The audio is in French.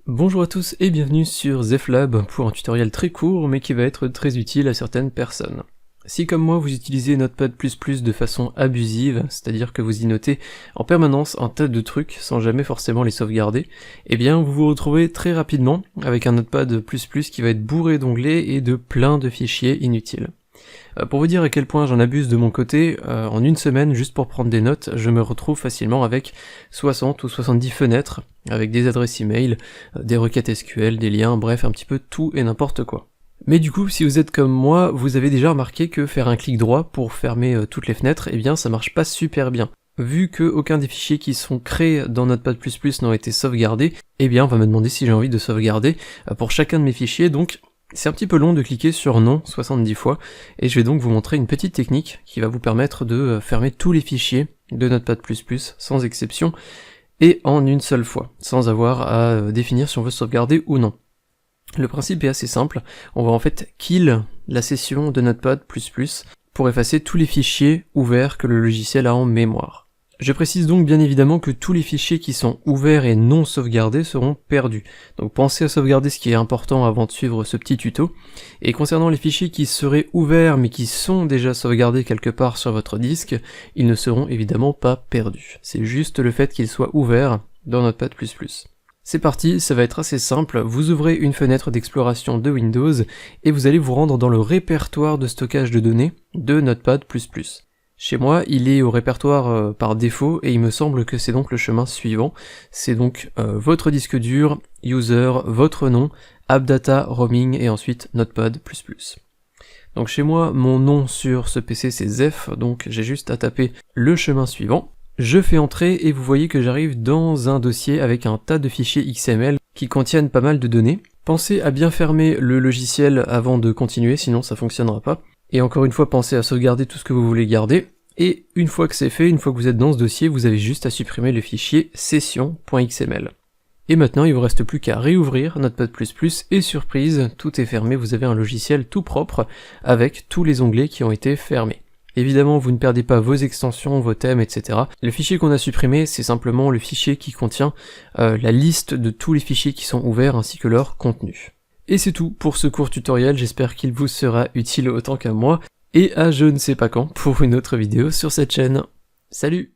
Bonjour à tous et bienvenue sur Zeflab pour un tutoriel très court mais qui va être très utile à certaines personnes. Si comme moi vous utilisez Notepad++ de façon abusive, c'est-à-dire que vous y notez en permanence un tas de trucs sans jamais forcément les sauvegarder, eh bien vous vous retrouvez très rapidement avec un Notepad++ qui va être bourré d'onglets et de plein de fichiers inutiles. Pour vous dire à quel point j'en abuse de mon côté, en une semaine, juste pour prendre des notes, je me retrouve facilement avec 60 ou 70 fenêtres, avec des adresses email, des requêtes SQL, des liens, bref, un petit peu tout et n'importe quoi. Mais du coup, si vous êtes comme moi, vous avez déjà remarqué que faire un clic droit pour fermer toutes les fenêtres, eh bien ça marche pas super bien. Vu que aucun des fichiers qui sont créés dans Notepad++ n'ont été sauvegardés, eh bien on va me demander si j'ai envie de sauvegarder pour chacun de mes fichiers, donc c'est un petit peu long de cliquer sur non 70 fois, et je vais donc vous montrer une petite technique qui va vous permettre de fermer tous les fichiers de Notepad++ sans exception, et en une seule fois, sans avoir à définir si on veut sauvegarder ou non. Le principe est assez simple, on va en fait kill la session de Notepad++ pour effacer tous les fichiers ouverts que le logiciel a en mémoire. Je précise donc bien évidemment que tous les fichiers qui sont ouverts et non sauvegardés seront perdus. Donc pensez à sauvegarder ce qui est important avant de suivre ce petit tuto. Et concernant les fichiers qui seraient ouverts mais qui sont déjà sauvegardés quelque part sur votre disque, ils ne seront évidemment pas perdus. C'est juste le fait qu'ils soient ouverts dans Notepad++. C'est parti, ça va être assez simple, vous ouvrez une fenêtre d'exploration de Windows et vous allez vous rendre dans le répertoire de stockage de données de Notepad++. Chez moi, il est au répertoire par défaut, et il me semble que c'est donc le chemin suivant. C'est donc votre disque dur, user, votre nom, appdata, roaming, et ensuite Notepad++. Donc chez moi, mon nom sur ce PC c'est Zef, donc j'ai juste à taper le chemin suivant. Je fais entrer, et vous voyez que j'arrive dans un dossier avec un tas de fichiers XML qui contiennent pas mal de données. Pensez à bien fermer le logiciel avant de continuer, sinon ça fonctionnera pas. Et encore une fois, pensez à sauvegarder tout ce que vous voulez garder, et une fois que c'est fait, une fois que vous êtes dans ce dossier, vous avez juste à supprimer le fichier session.xml. Et maintenant, il vous reste plus qu'à réouvrir Notepad++, et surprise, tout est fermé, vous avez un logiciel tout propre, avec tous les onglets qui ont été fermés. Évidemment, vous ne perdez pas vos extensions, vos thèmes, etc. Le fichier qu'on a supprimé, c'est simplement le fichier qui contient la liste de tous les fichiers qui sont ouverts, ainsi que leur contenu. Et c'est tout pour ce court tutoriel, j'espère qu'il vous sera utile autant qu'à moi, et à je ne sais pas quand pour une autre vidéo sur cette chaîne. Salut!